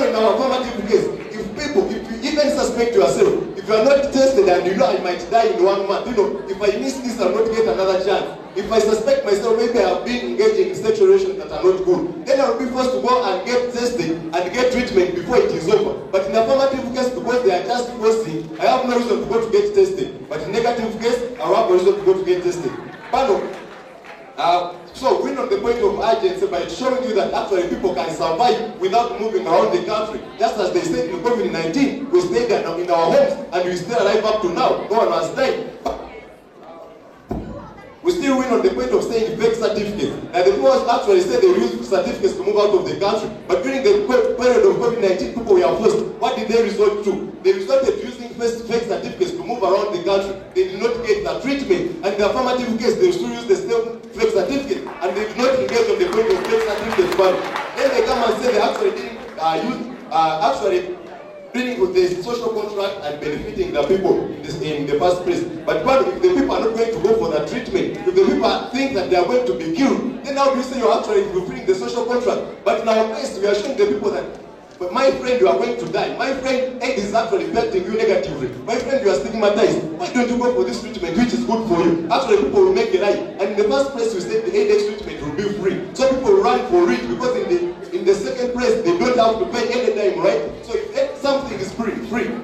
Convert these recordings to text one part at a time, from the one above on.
in our affirmative case, if you even suspect yourself, if you are not tested and you know I might die in 1 month, if I miss this, I'll not get another chance. If I suspect myself, maybe I have been engaging in sexual relations that are not good, then I'll be forced to go and get tested and get treatment before it is over. But in affirmative case, because they are just forcing, I have no reason to go to get tested. But in negative case, I have no reason to go to get tested. So we're on the point of urgency by showing you that actually people can survive without moving around the country. Just as they said in COVID-19, we stayed in our homes and we still alive up to now. No one has died. We still win on the point of saying fake certificates. And the people actually said they use certificates to move out of the country. But during the period of COVID-19, people were forced. What did they resort to? They resorted to using fake certificates to move around the country. They did not get the treatment. And in the affirmative case, they still use the same fake certificate. And they did not engage on the point of fake certificates. But then they come and say they actually didn't dealing with the social contract and benefiting the people in the first place. But if the people are not going to go for the treatment, if the people think that they are going to be killed, then how do you say you're actually fulfilling the social contract? But in our case, we are showing the people that, but my friend, you are going to die. My friend, AIDS is actually affecting you negatively. My friend, you are stigmatized. Why don't you go for this treatment which is good for you? Actually, people will make a lie. And in the first place, we said the AIDS treatment will be free. So people run for it because in the second place, they don't have to pay any time, right? So if something is free,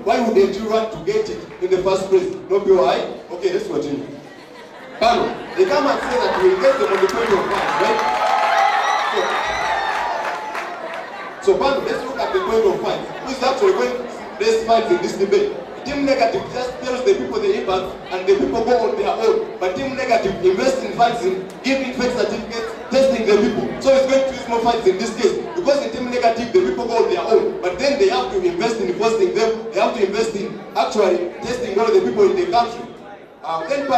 why wouldn't you run to get it in the first place? No POI? Okay, let's continue. They come and say that we will get them on the point of funds, right? So let's look at the point of funds. Who is actually going to raise funds in this debate? Team Negative just tells the people the impact and the people go on their own. But Team Negative invests in funds in giving fake certificates, testing the people. So it's going to use more funds in this case. Because in Team Negative, the people go on their own. But then they have to invest in forcing them. They have to invest in actually testing all the people in the country. Then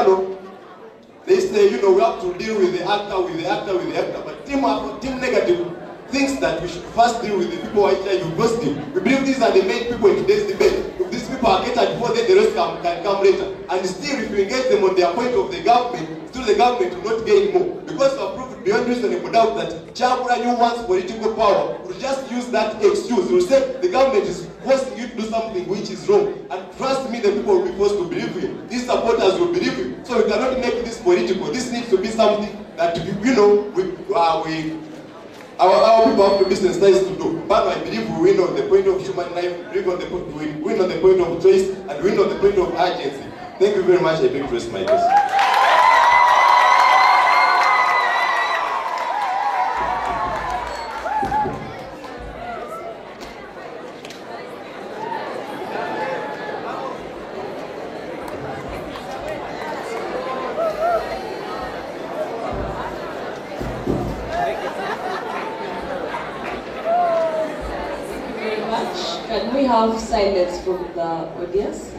they say, we have to deal with the actor. But Team Negative thinks that we should first deal with the people who are HIV positive. We believe these are the main people in today's debate. If these people are catered before, then the rest can come later. And still, if you engage them on their point of the government, still the government will not gain more. Because we have proved beyond reasonable doubt that Chagulanyi, who wants political power, will just use that excuse. Will say the government is forcing you to do something which is wrong. And trust me, the people will be forced to believe you. These supporters will believe you. So we cannot make this political. This needs to be something that, our people have to be sensitized to do. But I believe we win on the point of human life, we win on the point of choice, and we win on the point of urgency. Thank you very much. I beg to rest my case. Can we have silence from the audience?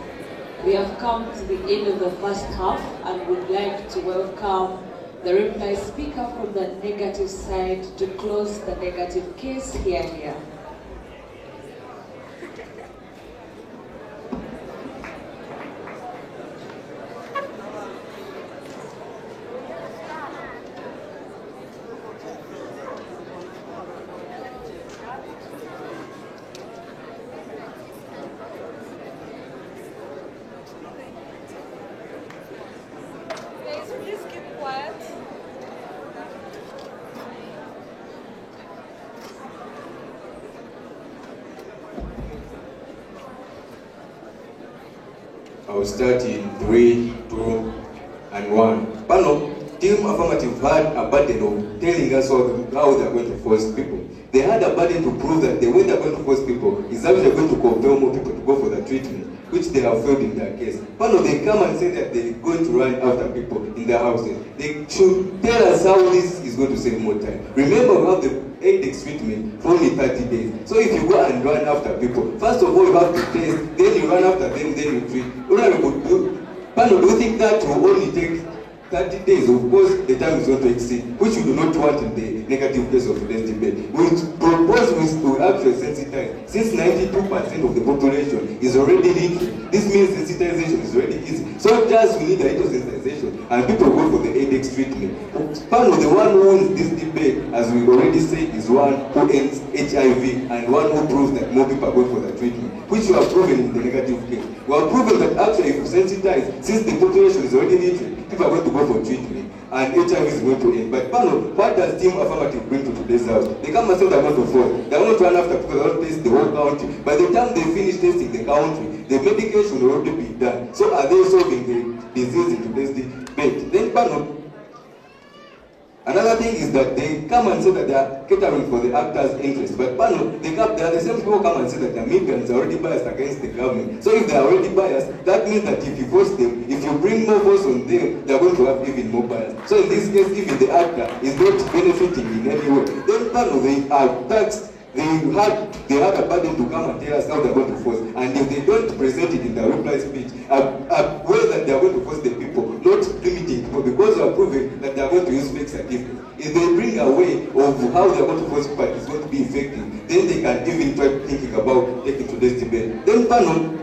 We have come to the end of the first half and would like to welcome the reply speaker from the negative side to close the negative case here. I'll start in 3, 2, and 1. Team Affirmative had a burden of telling us how they are going to force people. They had a burden to prove that the way they are going to force people is actually going to compel more people to go for the treatment, which they have failed in their case. They come and say that they're going to run after people in their houses. They should tell us how this is going to save more time. Remember, we have the AIDS treatment for only 30 days. So if you go and run after people, first of all you have to test, then you run after them, then you treat. Do you think that will only take 30 days? Of course, the time is going to exceed, which you do not want in negative case of today's debate. We propose to actually sensitize. Since 92% of the population is already literate, this means sensitization is already easy. So just we need a little sensitization and people go for the AIDS treatment. Pano, the one who wins this debate, as we already said, is one who ends HIV and one who proves that more people are going for the treatment, which we have proven in the negative case. We have proven that actually if you sensitize, since the population is already literate, people are going to go for treatment and HIV is going to end. But Pano, what does Team Affirmative bring to today's house? They come and say they're going to force. They're going to run after people, they're going to test the whole country. By the time they finish testing the country, the medication will already be done. So are they solving the disease in today's debate? Then Pano, another thing is that they come and say that they are catering for the actors' interest. But Pano, they are the same people come and say that the Americans are already biased against the government. So if they are already biased, that means that if you force them, if you bring more votes on them, they are going to have even more bias. So in this case, even the actor is not benefiting in any way. Then Pano, they are taxed. They had a burden to come and tell us how they're going to force. And if they don't present it in their reply speech, a way that they are going to force the people, not limiting people, because they are proving that they are going to use fake certificates. If they bring a way of how they are going to force people is going to be effective, then they can even try thinking about taking today's debate. Then Pano,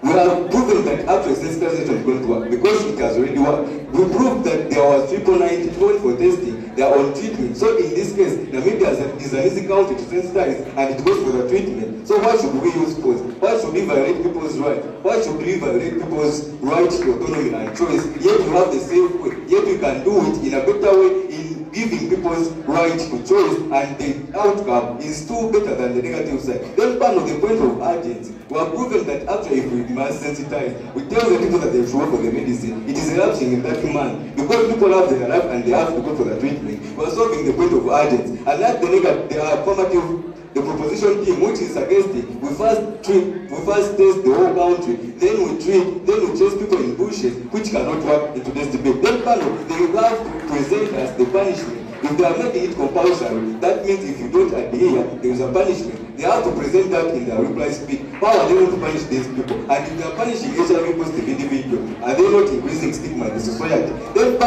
we have proven that actual sensitization is going to work because it has already worked. We proved that there was 390 going for testing, they are on treatment. So in this case, Namibia is an easy country to sensitize and it goes for the treatment. So why should we use force? Why should we violate people's rights? Why should we violate people's right to autonomy and choice? Yet we have the same way. Yet we can do it in a better way in giving people's right to choice, and the outcome is still better than the negative side. Then part of the point of urgency, we have proven that actually if we must sensitize, we tell the people that they should go for the medicine. It is elapsing in 30 months because people have their life and they have to go for the treatment. We are solving the point of urgency. And like the affirmative, the proposition team, which is against it, we first test the whole country, then we treat, then we chase people in bushes, which cannot work in today's debate. Then they have to present us the punishment. If they are making it compulsory, that means if you don't adhere, there is a punishment. They have to present that in their reply speech. How are they going to punish these people? And if they are punishing HIV positive individuals, are they not increasing stigma in the society? Then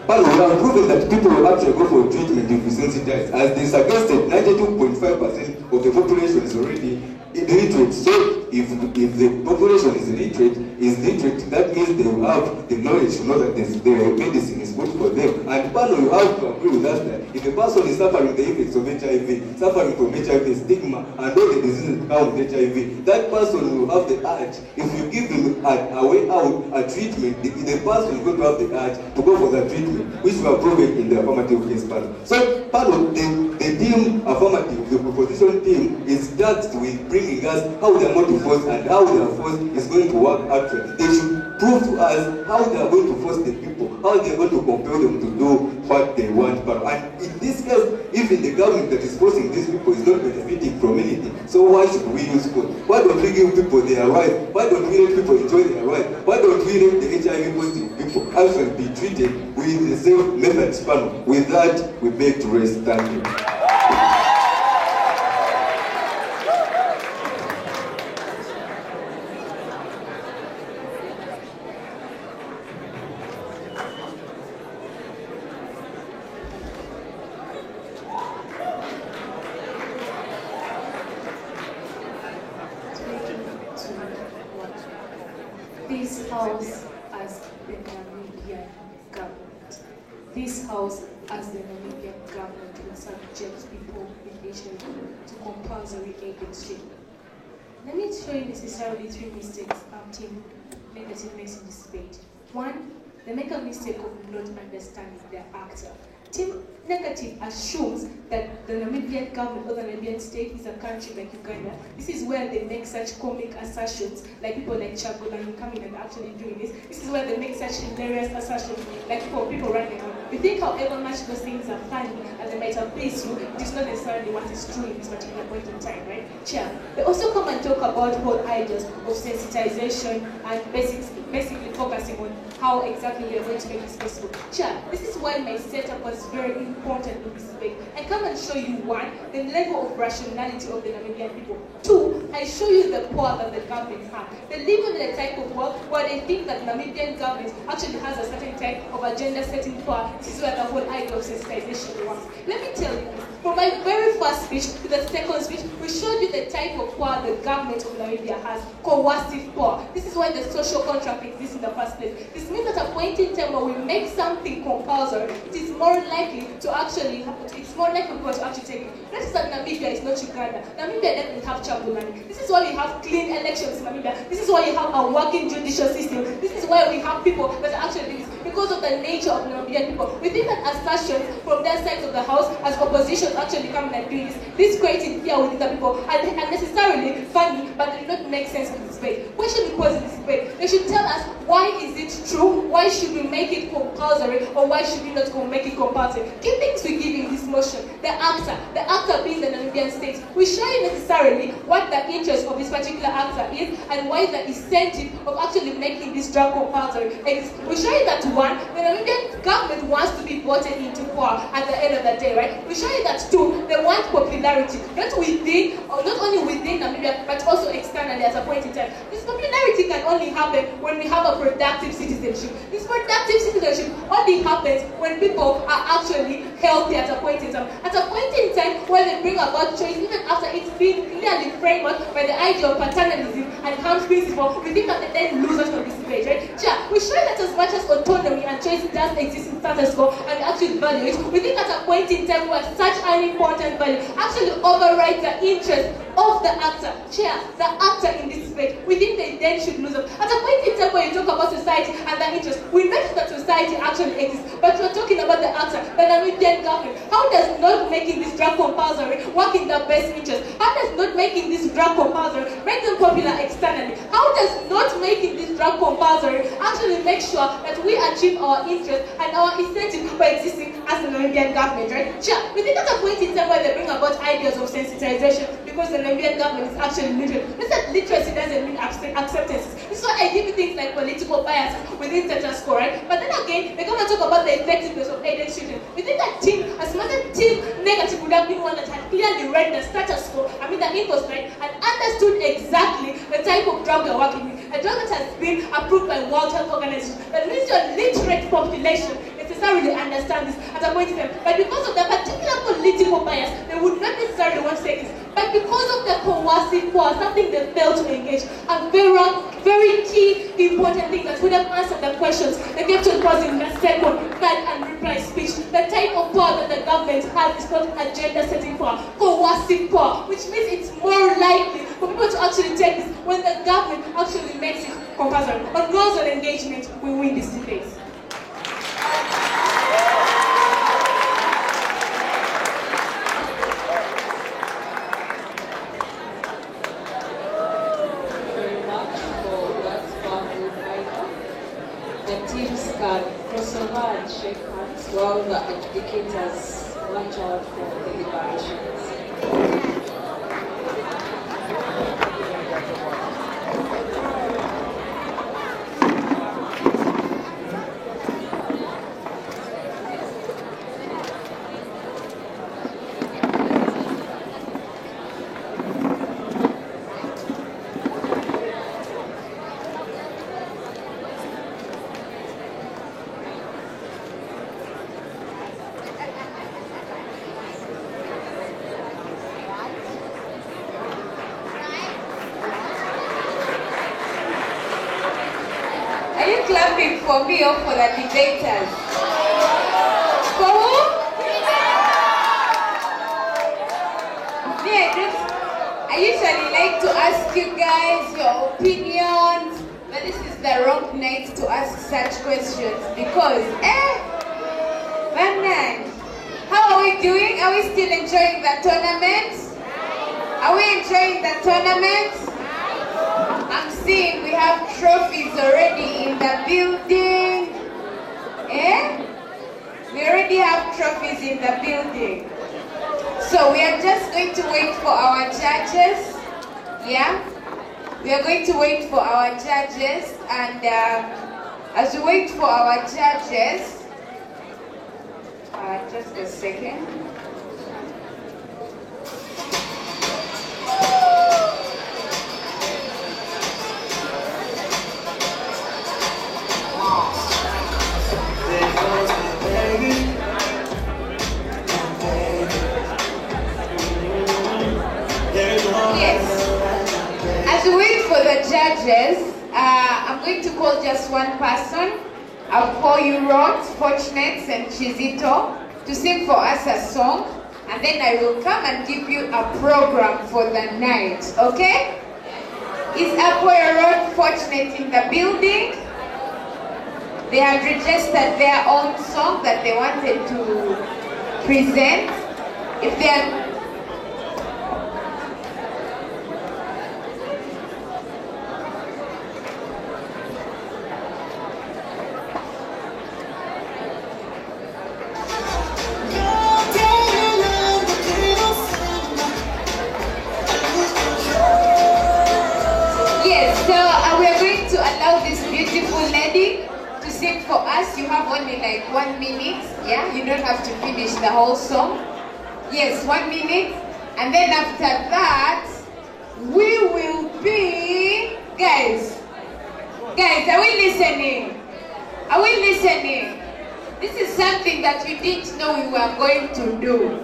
we have proven that people will actually go for treatment if we sensitize. As they suggested, 92.5% of the population is already illiterate. So if the population is illiterate, that means they will have the knowledge to know that the medicine is good for them. And Pano, you have to agree with us that if a person is suffering the effects of HIV, suffering from HIV stigma, and all the diseases that come with HIV, that person will have the urge. If you give him a way out, a treatment, the person is going to have the urge to go for that treatment, which we have proven in the affirmative case part. So Pano, the team affirmative, the proposition team, is tasked with bringing us how they are going to force and how their force is going to work actually. They should prove to us how they are going to force the people, how they are going to compel them to do what they want. And in this case, even the government that is forcing these people is not benefiting from anything. So why should we use force? Why don't we give people their rights? Why don't we let people enjoy their rights? Why don't we let the HIV positive people actually be treated with the same methods? With that, we beg to rest. Thank you. This House as the Namibian government. This House as the Namibian government will subject people with HIV to compulsory AIDS treatment. Let me show you necessarily three mistakes Team Negative makes in this debate. One, they make a mistake of not understanding their actor. Team Negative assumes that the Namibian government or the Namibian state is a country like Uganda. This is where they make such comic assertions, like people like Chagolan coming and actually doing this. This is where they make such hilarious assertions, like people running around. You think however much those things are funny and they might have pleased you, it is not necessarily what is true in this particular point in time, right? Chair. They also come and talk about whole ideas of sensitization and basically focusing on how exactly we are going to make this possible. Chair, this is why my setup was very important in this debate. I come and show you, one, the level of rationality of the Namibian people. Two, I show you the power that the government has. They live in a type of world where they think that Namibian government actually has a certain type of agenda setting power. This is where the whole idea of sensitization works. Let me tell you this. From my very first speech to the second speech, we showed you the type of power the government of Namibia has, coercive power. This is why the social contract exists in the first place. This means at a point in time when we make something compulsory, it is more likely to actually, it's more likely people to actually take it. Notice that Namibia is not Uganda. Namibia doesn't have Chabulani. This is why we have clean elections in Namibia. This is why you have a working judicial system. This is why we have people that are actually doing this. Because of the nature of Namibian people. We think that assertions from their sides of the house as opposition actually come and do this. This creating fear within the people and unnecessarily funny, but they do not make sense in this debate. Why should we pose in this debate? They should tell us why is it true, why should we make it compulsory, or why should we not make it compulsory? Key things we give in this motion. The actor being the Namibian state. We show you necessarily what the interest of this particular actor is and why the incentive of actually making this drug compulsory exists. We show you that one, the Namibian government wants to be voted into power at the end of the day, right? We show you that two, they want popularity, not within, or not only within Namibia, but also externally at a point in time. This popularity can only happen when we have a productive citizenship. This productive citizenship only happens when people are actually healthy at a point in time. At a point in time where they bring about choice, even after it's been clearly framed by the idea of paternalism and Ham's principle, we think that they then lose us from this debate, right? Yeah, we show that as much as autonomy and choice does exist in status quo and actually value it, we think at a point in time where such an important value actually overrides the interest of the actor. Chair, the actor in this debate, we think they then should lose them. At a point in time where you talk about society and the interest, we notice that society actually exists, but we're talking about the actor, the Namibian government. How does not making this drug compulsory work in their best interest? How does not making this drug compulsory make them popular externally? How does not making this drug compulsory actually make sure that we achieve our interest and our incentive by existing as the Namibian government, right? Sure, we think at a point in time where they bring about ideas of sensitization because the Namibian government is actually literate. This is literacy doesn't mean acceptance. This is why I give you things like political bias within status quo, right? But then again, they're going to talk about the effectiveness of aided children. We think that team, as much as team negative would have been one that had clearly read the status quo, the info right, and understood exactly the type of drug we're working with. A drug that has been approved by World Health Organization. That means your literate population necessarily understand this at a point in time. But because of the particular political bias, they would not necessarily want to take this. But because of the coercive power, something they failed to engage, a very key, important thing that would have answered the questions they kept on posing in the second, third, and reply speech. The type of power that the government has is called agenda setting power, coercive power, which means it's more likely for people to actually take this when the government actually makes it compulsory. On goals on engagement, we win this debate. Can cross over and shake hands while the adjudicators watch out for the deliberations. Clapping for me or for the debaters? For who? I usually like to ask you guys your opinions, but this is the wrong night to ask such questions because, man, how are we doing? Are we still enjoying the tournament? Are we enjoying the tournament? I'm seeing we have trophies already in the building. We already have trophies in the building. So we are just going to wait for our judges. Yeah? We are going to wait for our judges and As we wait for our judges, just a second. Yes. As we wait for the judges, I'm going to call just one person. I'll call you Rod, Fortunates, and Chizito to sing for us a song, and then I will come and give you a program for the night, okay? Is Apoya Rod Fortunate in the building? They have registered their own song that they wanted to present. If they are for us, you have only like 1 minute, yeah? You don't have to finish the whole song. Yes, 1 minute. And then after that, we will be... Guys, are we listening? Are we listening? This is something that you didn't know we were going to do.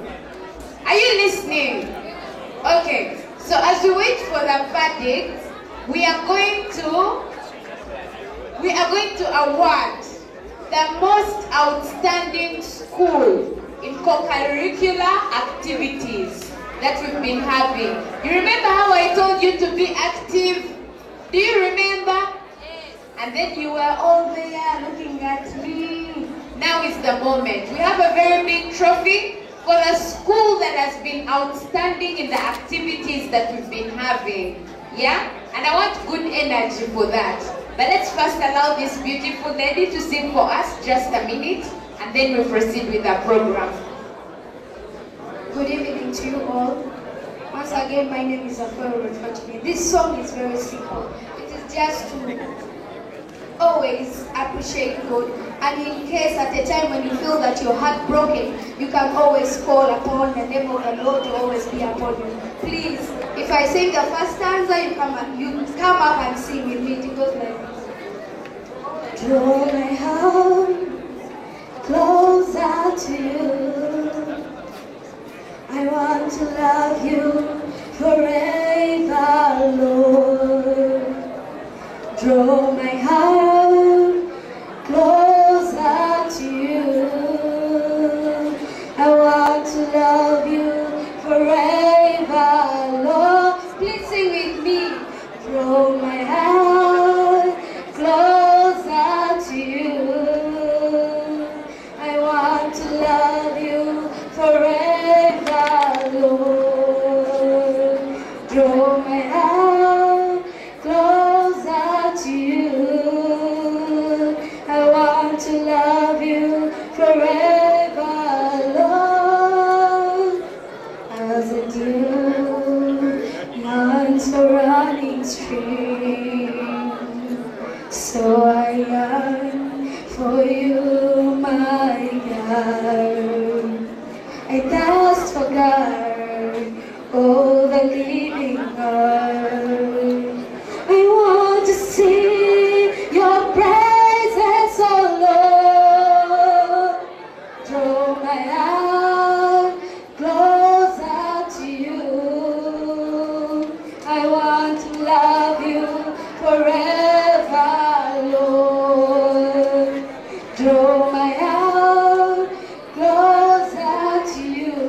Are you listening? Okay, so as we wait for the verdict, we are going to award the most outstanding school in co-curricular activities that we've been having. You remember how I told you to be active? Do you remember? Yes. And then you were all there looking at me. Now is the moment. We have a very big trophy for the school that has been outstanding in the activities that we've been having. Yeah? And I want good energy for that. But let's first allow this beautiful lady to sing for us just a minute, and then we'll proceed with our program. Good evening to you all. Once again, my name is Apoya Rod. This song is very simple. It is just to always appreciate God, and in case at a time when you feel that you're heartbroken, you can always call upon the name of the Lord to always be upon you. Please, if I sing the first stanza, you come up and sing with me. It goes like this. Draw my heart closer to you. I want to love you forever, Lord. Draw my heart closer to you. I want to love you forever, Lord. Please sing with me. Draw my heart closer to you. I want to love you forever, Lord. Draw my heart closer to you. I want to love you forever, Lord. As a dew yearns for running stream, so I yearn for you, my God. I thirst for God, oh the living God. I want to see your presence, oh Lord. Draw my heart closer to you. I want to love you forever, Lord. Draw my heart closer to you.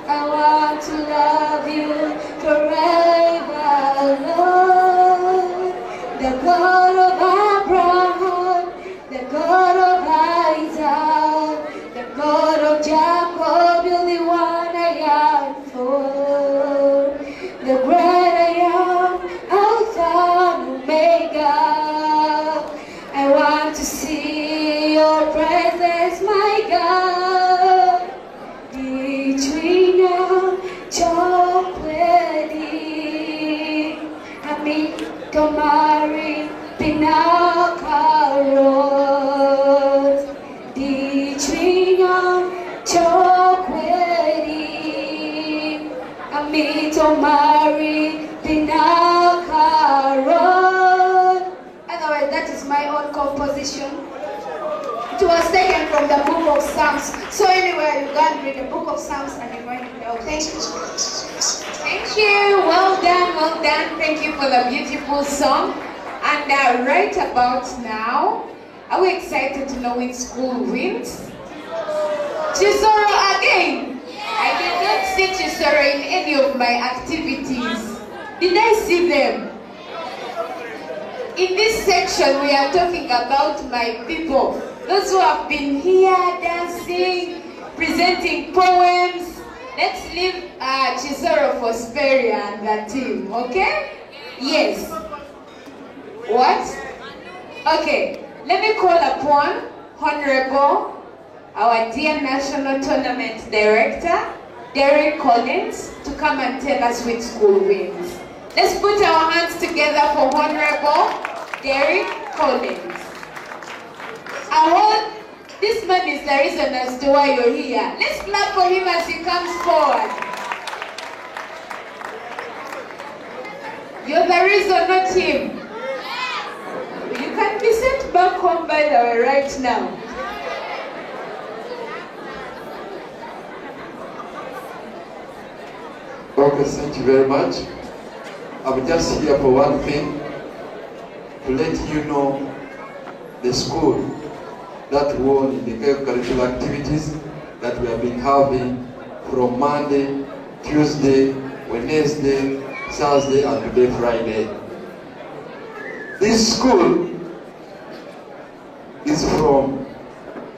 I want to love you forever, Lord. The God of Abraham, the God of Isaac, the God of Jacob, you're the one I am for. The great I am, Alpha and Omega. I want to see your presence, my God. Between our chocolate, Ami Kamari Pinaka. Rose, the tree of chocolate, Amito Mari, Pinakaron. Otherwise, that is my own composition. It was taken from the book of Psalms. So anyway, you go and read the book of Psalms and you're going to know. Thank you. Thank you. Well done, well done. Thank you for the beautiful song. And right about now, are we excited to know which school wins? Chisoro again. I did not see Chisoro in any of my activities. Did I see them? In this section, we are talking about my people. Those who have been here dancing, presenting poems. Let's leave Chisoro for Speria and the team, okay? Yes. What? Okay, let me call upon Honorable, our dear National Tournament Director, Derek Collins, to come and tell us which school wins. Let's put our hands together for Honorable Derek Collins. This man is the reason as to why you're here. Let's clap for him as he comes forward. You're the reason, not him. You can be sent back home, by the way, right now. Okay, thank you very much. I'm just here for one thing, to let you know the school that won in the curricular activities that we have been having from Monday, Tuesday, Wednesday, Thursday, and today Friday. This school is from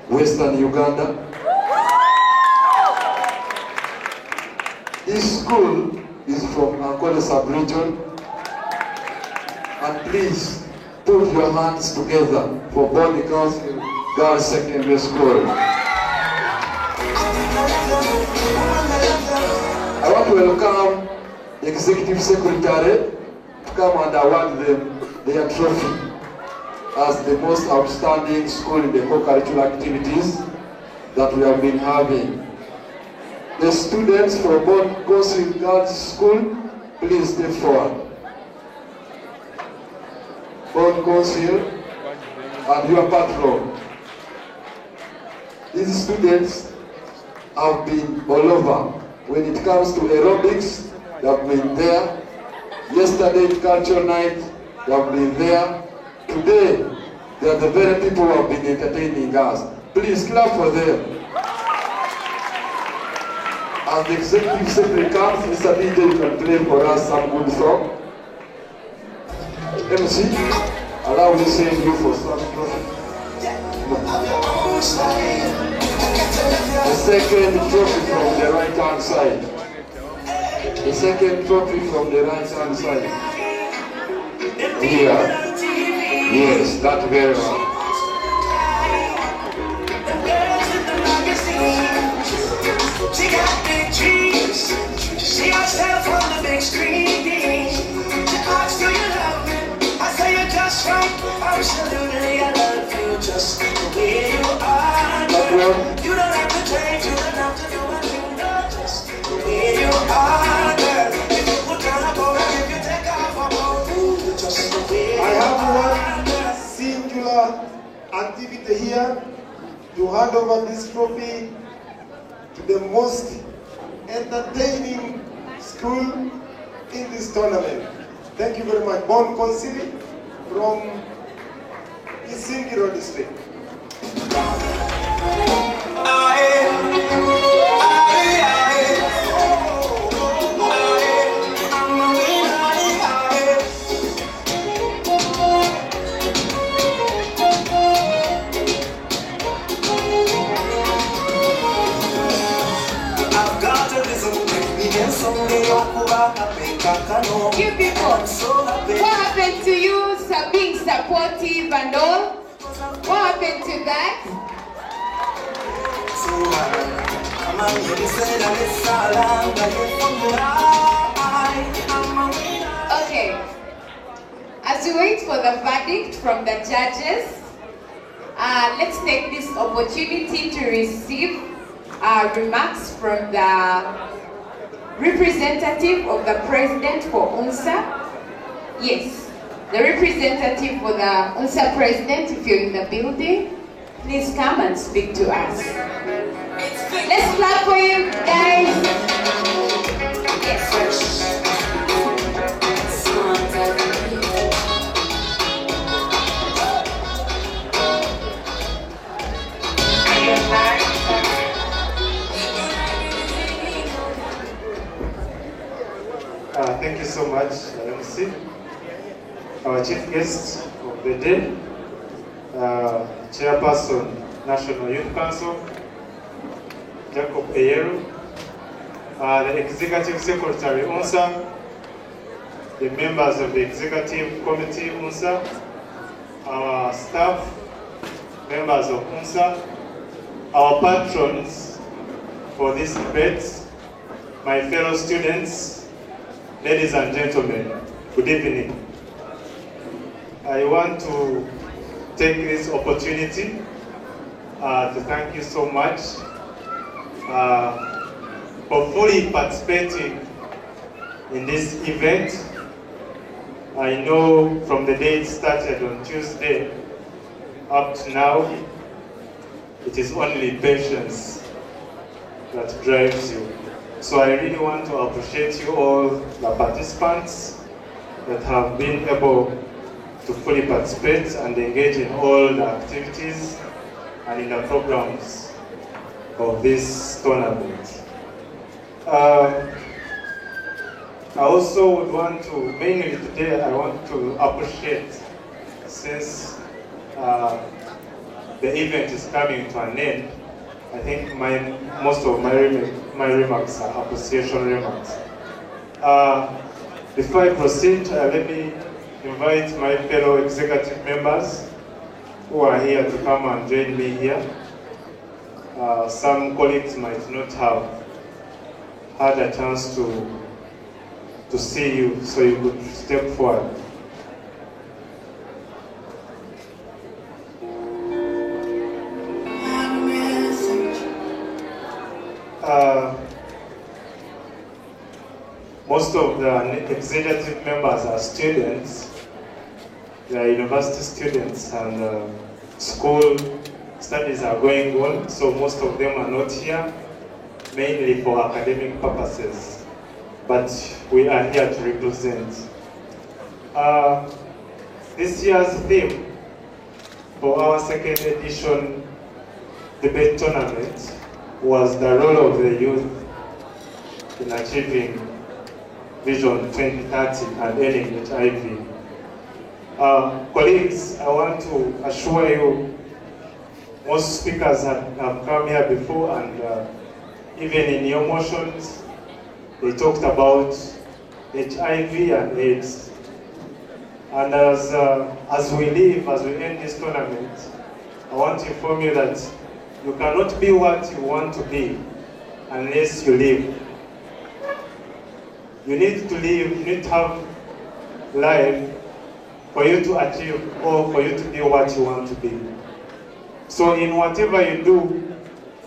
Western Uganda. This school is from Ankole sub-region. And please put your hands together for Boni Council Girls Secondary School. I want to welcome the Executive Secretary to come and award them their trophy as the most outstanding school in the co-curricular activities that we have been having. The students from Boni Council Girls School, please step forward. Boni Council and your patron. These students have been all over. When it comes to aerobics, they have been there. Yesterday, culture night, they have been there. Today, they are the very people who have been entertaining us. Please clap for them. As the executive secretary comes, Mr. DJ, you can play for us some good song. MC, allow me to sing you for some trophy. The second trophy from the right hand side. The second trophy from the right hand side. Here. Yes, that very one. She got big dreams. She see herself on the big screen. She asks, do you love me? I say you're just right. Absolutely, I love you just the way you are. Girl. You don't have to change, you don't have to do anything, just the way you are, girl. If you put on a bow, if you take off a bow, just the way you are. I have one singular activity here to hand over this trophy to the most entertaining school in this tournament. Thank you very much. Boni Council from Isingiro district. You people, what happened to you being supportive and all? What happened to that? Okay, as we wait for the verdict from the judges, Let's take this opportunity to receive remarks from the representative of the president for UNSA. Yes, the representative for the UNSA president, if you're in the building, please come and speak to us. Let's clap for you guys. Yes. Thank you so much, MC. Our chief guest of the day, Chairperson, National Youth Council, Jacob Eyero, the Executive Secretary, UNSA, the members of the Executive Committee, UNSA, our staff, members of UNSA, our patrons for this debate, my fellow students, ladies and gentlemen, good evening. I want to take this opportunity to thank you so much for fully participating in this event. I know from the day it started on Tuesday up to now, it is only patience that drives you. So I really want to appreciate you all, the participants that have been able to fully participate and engage in all the activities and in the programs of this tournament. I also would want to, mainly today, I want to appreciate, since the event is coming to an end, I think most of my remarks are appreciation remarks. Before I proceed, let me invite my fellow executive members who are here to come and join me here. Some colleagues might not have had a chance to see you, so you could step forward. Most of the executive members are students. They are university students, and school studies are going on, so most of them are not here, mainly for academic purposes. But we are here to represent. This year's theme for our second edition debate tournament was the role of the youth in achieving Vision 2030 and ending HIV. Colleagues, I want to assure you, most speakers have come here before, and even in your motions, they talked about HIV and AIDS. And as we end this tournament, I want to inform you that you cannot be what you want to be unless you live. You need to live, you need to have life for you to achieve or for you to be what you want to be. So in whatever you do,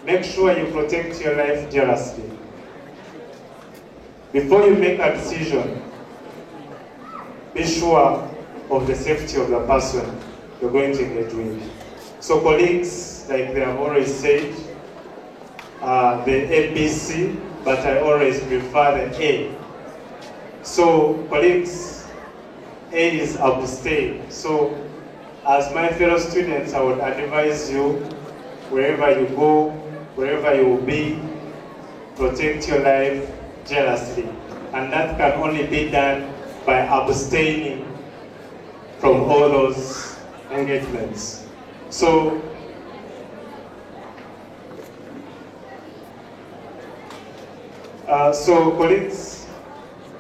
make sure you protect your life jealously. Before you make a decision, be sure of the safety of the person you're going to engage with. So colleagues, like they have always said, the ABC, but I always prefer the A. So colleagues, A is abstain. So as my fellow students, I would advise you, wherever you go, wherever you will be, protect your life jealously. And that can only be done by abstaining from all those engagements. So colleagues,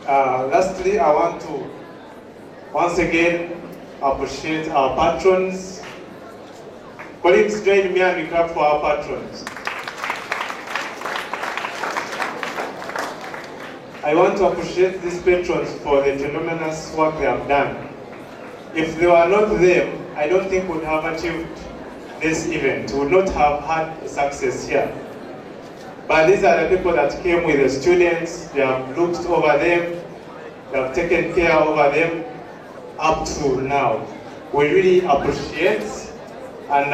lastly, I want to once again appreciate our patrons. Colleagues, join me and we clap for our patrons. I want to appreciate these patrons for the tremendous work they have done. If they were not them, I don't think we'd have achieved this event, we would not have had success here. But these are the people that came with the students, they have looked over them, they have taken care over them up to now. We really appreciate, and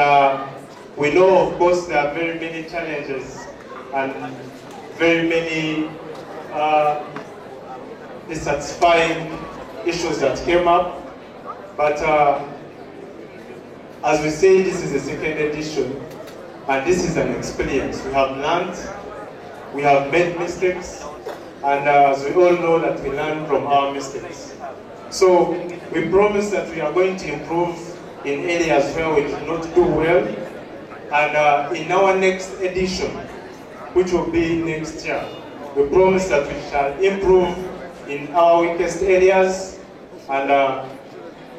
we know, of course, there are very many challenges and very many dissatisfying issues that came up, but as we say, this is the second edition, and this is an experience. We have learned, we have made mistakes, and as we all know that we learn from our mistakes. So we promise that we are going to improve in areas where we did not do well, and in our next edition, which will be next year, we promise that we shall improve in our weakest areas, and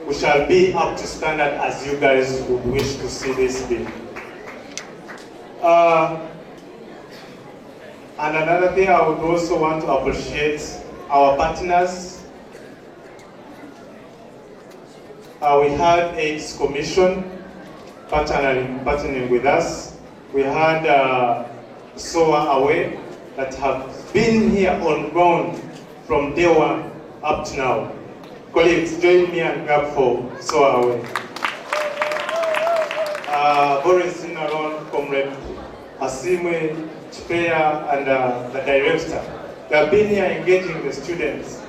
we shall be up to standard as you guys would wish to see this be. And another thing, I would also want to appreciate our partners. We had AIDS Commission partnering with us. We had SOA Away that have been here on ground from day one up to now. Colleagues, join me and clap for SOA Away. Boris Sinaron, Comrade Asimwe, Chipea, and the director. They have been here engaging the students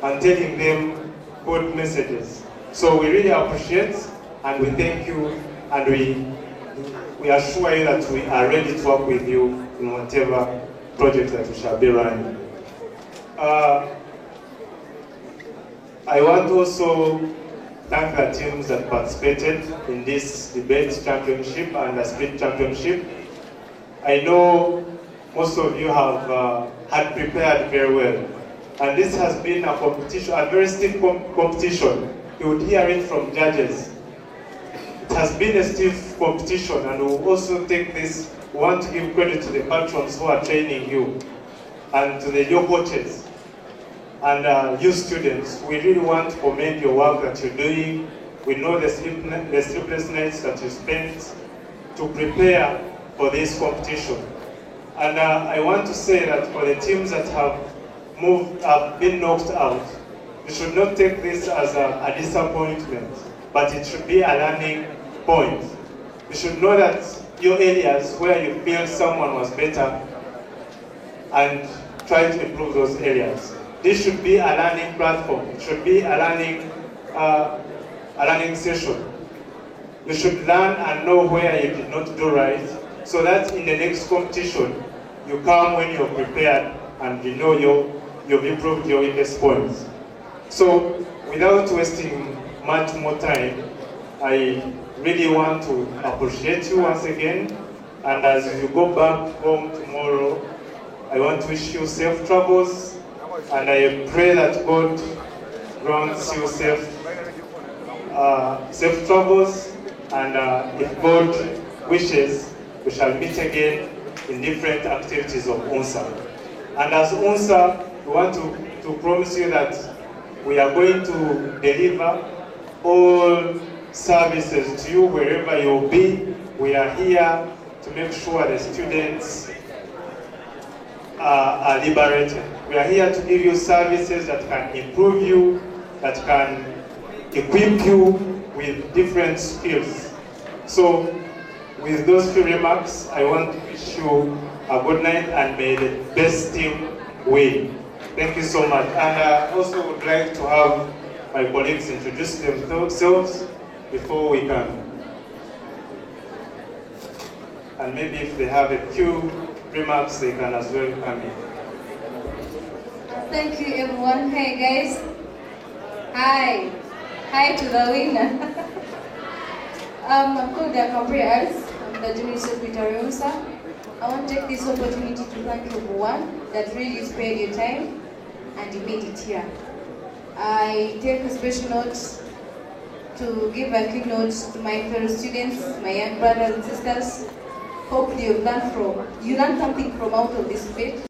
and telling them good messages. So we really appreciate, and we thank you, and we assure you that we are ready to work with you in whatever project that we shall be running. I want to also thank the teams that participated in this debate championship and the split championship. I know most of you have had prepared very well, and this has been a competition, a very stiff competition. You would hear it from judges. It has been a stiff competition, and we'll also take this. We want to give credit to the patrons who are training you, and to your coaches, and you students. We really want to commend your work that you're doing. We know the sleepless nights that you spent to prepare for this competition. And I want to say that for the teams that have been knocked out, you should not take this as a disappointment, but it should be a learning point. You should know that your areas where you feel someone was better, and try to improve those areas. This should be a learning platform. It should be a learning session. You should learn and know where you did not do right, so that in the next competition, you come when you're prepared and you know you've improved your weakest points. So without wasting much more time, I really want to appreciate you once again. And as you go back home tomorrow, I want to wish you safe travels, and I pray that God grants you safe travels, and if God wishes, we shall meet again in different activities of UNSA. And as UNSA, we want to promise you that we are going to deliver all services to you wherever you will be. We are here to make sure the students are liberated. We are here to give you services that can improve you, that can equip you with different skills. So with those few remarks, I want to wish you a good night, and may the best team win. Thank you so much. And I also would like to have my colleagues introduce themselves before we can. And maybe if they have a few remarks, they can as well come in. Thank you, everyone. Hey, guys. Hi. Hi to the winner. I'm called Gabriels. I'm the Junior Secretary of UNSA. I want to take this opportunity to thank everyone that really spared your time and you made it here. I take a special note to give a quick note to my fellow students, my young brothers and sisters. Hopefully you learned something from out of this debate.